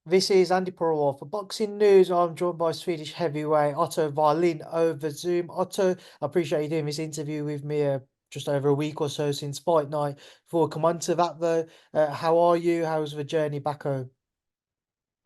This is Andy Purewal for Boxing News. I'm joined by Swedish heavyweight Otto Wallin over Zoom. Otto, I appreciate you doing this interview with me just over a week or so since fight night. Before we come on to that though, how are you? How's the journey back home?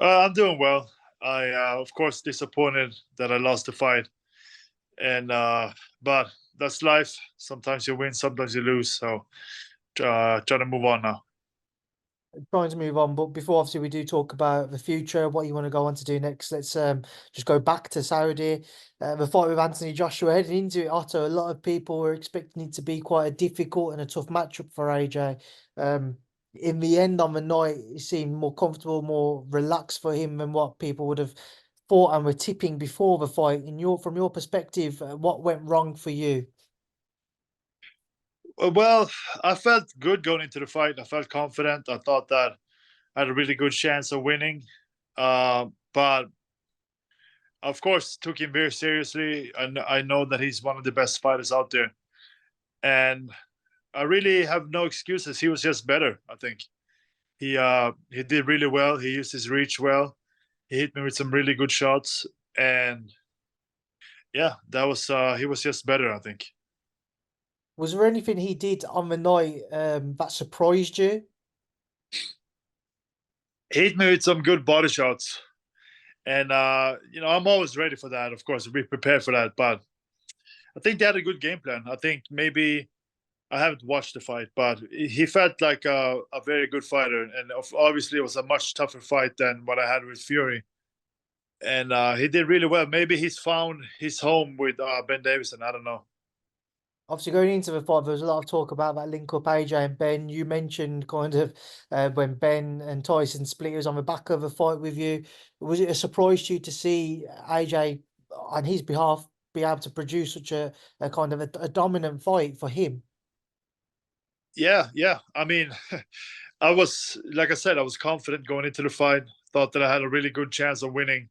I'm doing well. Of course, disappointed that I lost the fight, and but that's life. Sometimes you win, sometimes you lose. So, trying to move on now. Trying to move on, but before obviously we do talk about the future, what you want to go on to do next, let's just go back to Saudi. The fight with Anthony Joshua heading into it, Otto. A lot of people were expecting it to be quite a difficult and a tough matchup for AJ. In the end, on the night, it seemed more comfortable, more relaxed for him than what people would have thought and were tipping before the fight. From your perspective, what went wrong for you? Well, I felt good going into the fight. I felt confident. I thought that I had a really good chance of winning. But of course, took him very seriously, and I know that he's one of the best fighters out there. And I really have no excuses. He was just better. I think he did really well. He used his reach well. He hit me with some really good shots, and yeah, that was he was just better, I think. Was there anything he did on the night that surprised you? He hit me with some good body shots, and I'm always ready for that. Of course, be prepared for that. But I think they had a good game plan. I think maybe I haven't watched the fight, but he felt like a very good fighter, and obviously it was a much tougher fight than what I had with Fury. And he did really well. Maybe he's found his home with Ben Davison. I don't know. Obviously, going into the fight, there was a lot of talk about that link up AJ and Ben. You mentioned kind of when Ben and Tyson split, it was on the back of a fight with you. Was it a surprise to you to see AJ on his behalf be able to produce such a kind of a dominant fight for him? Yeah, yeah. I mean, I was like I said, I was confident going into the fight. Thought that I had a really good chance of winning,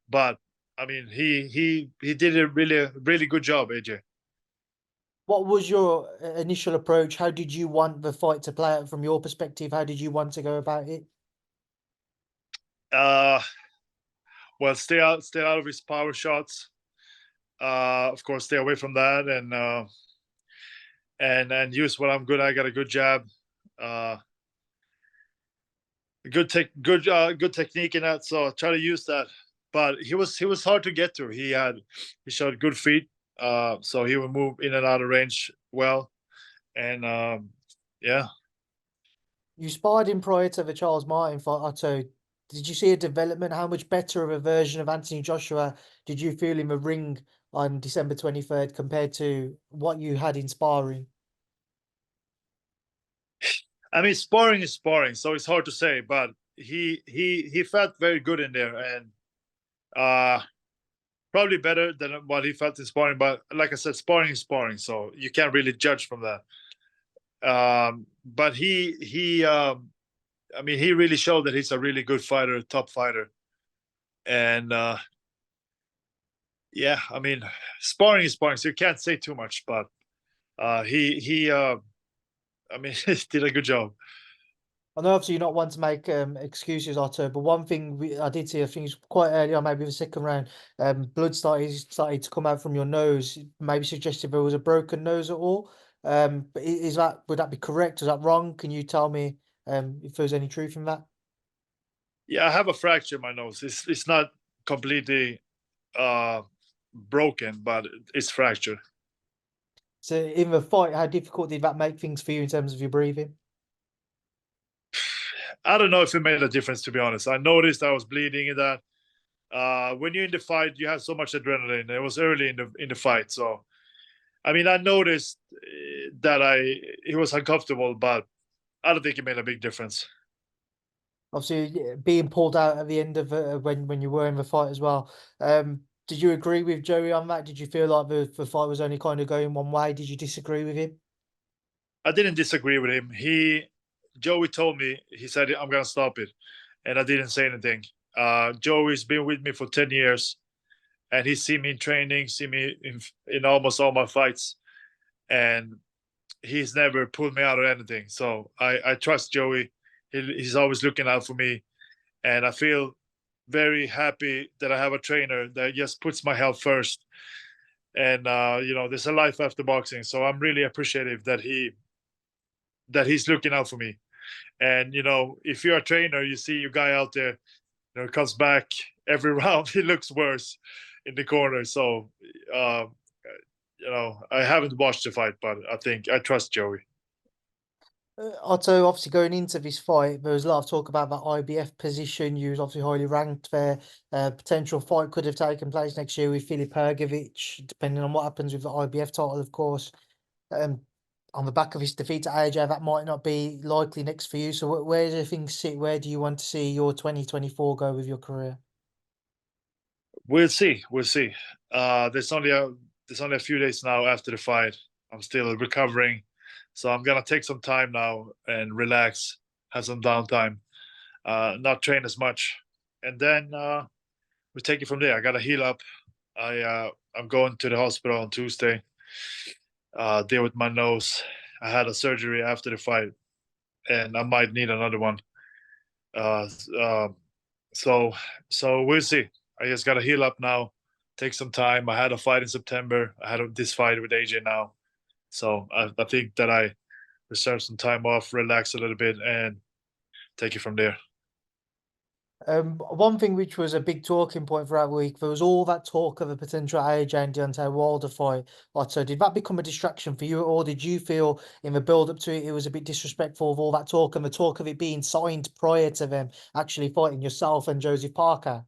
but I mean, he did a really good job, AJ. What was your initial approach? How did you want the fight to play out from your perspective? How did you want to go about it? Uh, well, stay out of his power shots. Of course, stay away from that, and use what I'm good. I got a good jab, uh, good technique in that. So try to use that. But he was hard to get to. He showed good feet, so he would move in and out of range well, and yeah. You sparred him prior to the Charles Martin fight, Otto. Did you see a development? How much better of a version of Anthony Joshua did you feel in the ring on December 23rd compared to what you had in sparring? I mean, sparring is sparring, so it's hard to say. But he felt very good in there, and uh, probably better than what he felt in sparring. But like I said, sparring is sparring, so you can't really judge from that. But I mean, he really showed that he's a really good fighter, a top fighter, and yeah, I mean, sparring is sparring, so you can't say too much. But I mean, he did a good job. I know obviously you're not one to make excuses, Otto, but one thing I did see, I think it's quite early on, maybe the second round, blood started to come out from your nose, maybe suggested there was a broken nose at all. But is that would that be correct? Is that wrong? Can you tell me if there's any truth in that? Yeah, I have a fracture in my nose. It's not completely uh broken, but it's fractured. So in the fight, how difficult did that make things for you in terms of your breathing? I don't know if it made a difference, to be honest. I noticed I was bleeding in that. When you're in the fight, you have so much adrenaline. It was early in the fight, so I mean, I noticed that it was uncomfortable, but I don't think it made a big difference. Obviously, yeah, being pulled out at the end of when you were in the fight as well. Did you agree with Joey on that? Did you feel like the fight was only kind of going one way? Did you disagree with him? I didn't disagree with him. Joey told me, he said, I'm gonna stop it, and I didn't say anything. Joey's been with me for 10 years, and he's seen me in training, seen me in almost all my fights, and he's never pulled me out of anything. So I trust Joey. He's always looking out for me, and I feel very happy that I have a trainer that just puts my health first. And there's a life after boxing, so I'm really appreciative that he's looking out for me. And if you're a trainer, you see your guy out there, comes back every round, he looks worse in the corner. So, uh, I haven't watched the fight, but I think I trust Joey. Otto, obviously going into this fight, there was a lot of talk about that IBF position. You was obviously highly ranked there. Potential fight could have taken place next year with Fury-Usyk, depending on what happens with the IBF title, of course. Um, on the back of his defeat to AJ, that might not be likely next for you. So where do things sit? Where do you want to see your 2024 go with your career? We'll see. We'll see. There's only a few days now after the fight. I'm still recovering, so I'm gonna take some time now and relax, have some downtime, not train as much, and then we take it from there. I gotta heal up. I'm going to the hospital on Tuesday. Deal with my nose. I had a surgery after the fight, and I might need another one. Uh, so so we'll see. I just gotta heal up now, take some time. I had a fight in September. I had this fight with AJ now, so I think that I reserve some time off, relax a little bit, and take it from there. One thing which was a big talking point throughout the week, there was all that talk of a potential AJ and Deontay Wilder fight. Otto, did that become a distraction for you, or did you feel in the build up to it, it was a bit disrespectful of all that talk and the talk of it being signed prior to them actually fighting yourself and Joseph Parker?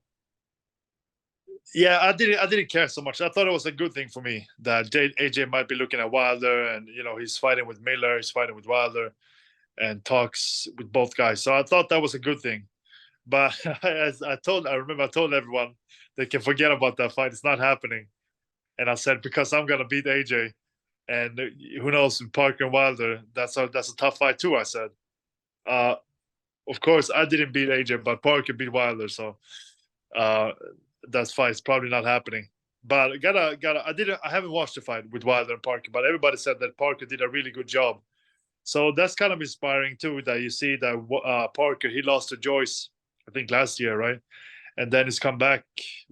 Yeah, I didn't care so much. I thought it was a good thing for me that AJ might be looking at Wilder, and he's fighting with Miller, he's fighting with Wilder, and talks with both guys. So I thought that was a good thing. But as I remember I told everyone they can forget about that fight. It's not happening. And I said because I'm gonna beat AJ, and who knows with Parker and Wilder, that's a tough fight too. I said. Uh, of course, I didn't beat AJ, but Parker beat Wilder, so uh, that fight's probably not happening. But I haven't watched the fight with Wilder and Parker, but everybody said that Parker did a really good job. So that's kind of inspiring too. That you see that Parker, he lost to Joyce, I think last year, right? And then he's come back.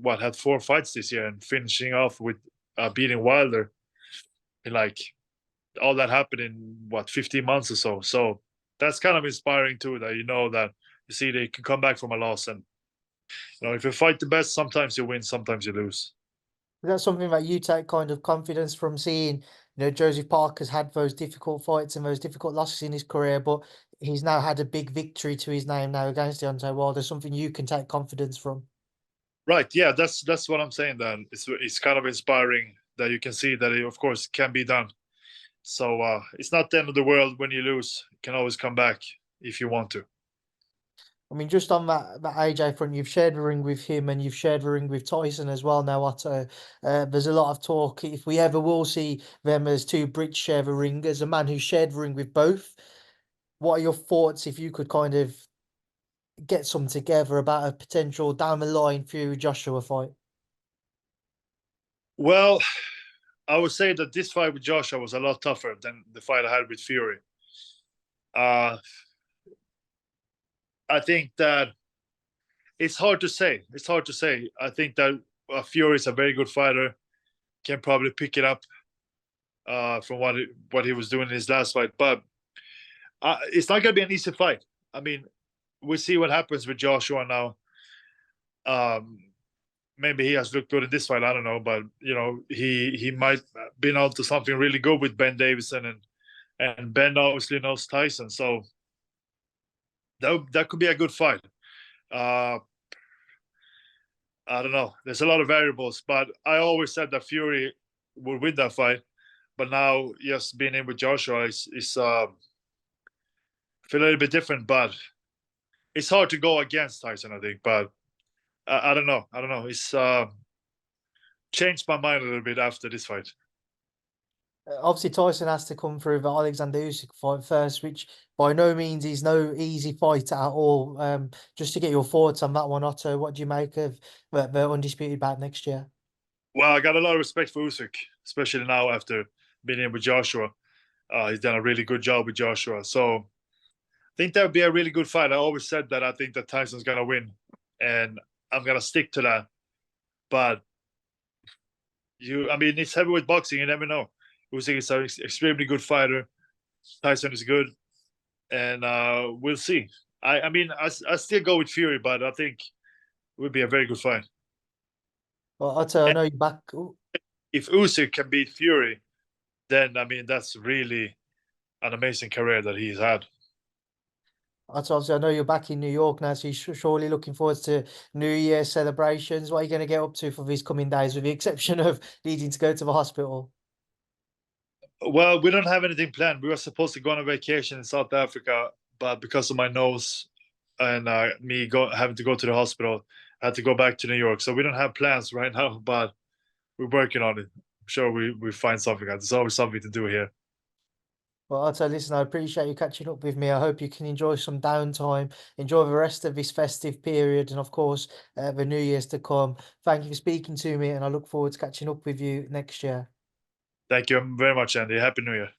Had 4 fights this year and finishing off with beating Wilder. And like all that happened in 15 months or so. So that's kind of inspiring too. That you see they can come back from a loss, and if you fight the best, sometimes you win, sometimes you lose. Is that something that you take kind of confidence from seeing, Joseph Parker's had those difficult fights and those difficult losses in his career, but he's now had a big victory to his name now against Deontay Wilder, something you can take confidence from? Right? Yeah, that's what I'm saying. Then it's kind of inspiring that you can see that it, of course, can be done. So it's not the end of the world when you lose. You can always come back if you want to. I mean, just on that AJ front, you've shared the ring with him and you've shared the ring with Tyson as well now, Otto. There's a lot of talk if we ever will see them as two Brits share the ring, as a man who shared the ring with both. What are your thoughts if you could kind of get some together about a potential down the line Fury Joshua fight? Well, I would say that this fight with Joshua was a lot tougher than the fight I had with Fury. Uh, I think that it's hard to say. It's hard to say. I think that Fury is a very good fighter. Can probably pick it up from what he was doing in his last fight, but it's not going to be an easy fight. I mean, we'll see what happens with Joshua now. Um, Maybe he has looked good in this fight. I don't know, but he might been on to something really good with Ben Davison, and Ben obviously knows Tyson, so that could be a good fight. Uh, I don't know. There's a lot of variables, but I always said that Fury would win that fight. But now, yes, being in with Joshua is feel a little bit different. But it's hard to go against Tyson, I think. But I don't know. I don't know. It's changed my mind a little bit after this fight. Obviously, Tyson has to come through the Alexander Usyk fight first, which by no means is no easy fight at all. Just to get your thoughts on that one, Otto, what do you make of the undisputed bout next year? Well, I got a lot of respect for Usyk, especially now after being in with Joshua. He's done a really good job with Joshua. So think that would be a really good fight. I always said that I think that Tyson's gonna win, and I'm gonna stick to that. But I mean, it's heavyweight boxing. You never know. Usyk is an extremely good fighter. Tyson is good, and we'll see. I mean, I still go with Fury, but I think it would be a very good fight. Well, Otto, I And know you're back. Ooh, if Usyk can beat Fury, then I mean that's really an amazing career that he's had. Otto, obviously, I know you're back in New York now, so you're surely looking forward to New Year celebrations. What are you going to get up to for these coming days, with the exception of needing to go to the hospital? Well, we don't have anything planned. We were supposed to go on a vacation in South Africa, but because of my nose and having to go to the hospital, I had to go back to New York. So we don't have plans right now, but we're working on it. I'm sure we find something. There's always something to do here. Well, Otto, listen, I appreciate you catching up with me. I hope you can enjoy some downtime, enjoy the rest of this festive period, and of course, the New Year's to come. Thank you for speaking to me, and I look forward to catching up with you next year. Thank you very much, Andy. Happy New Year.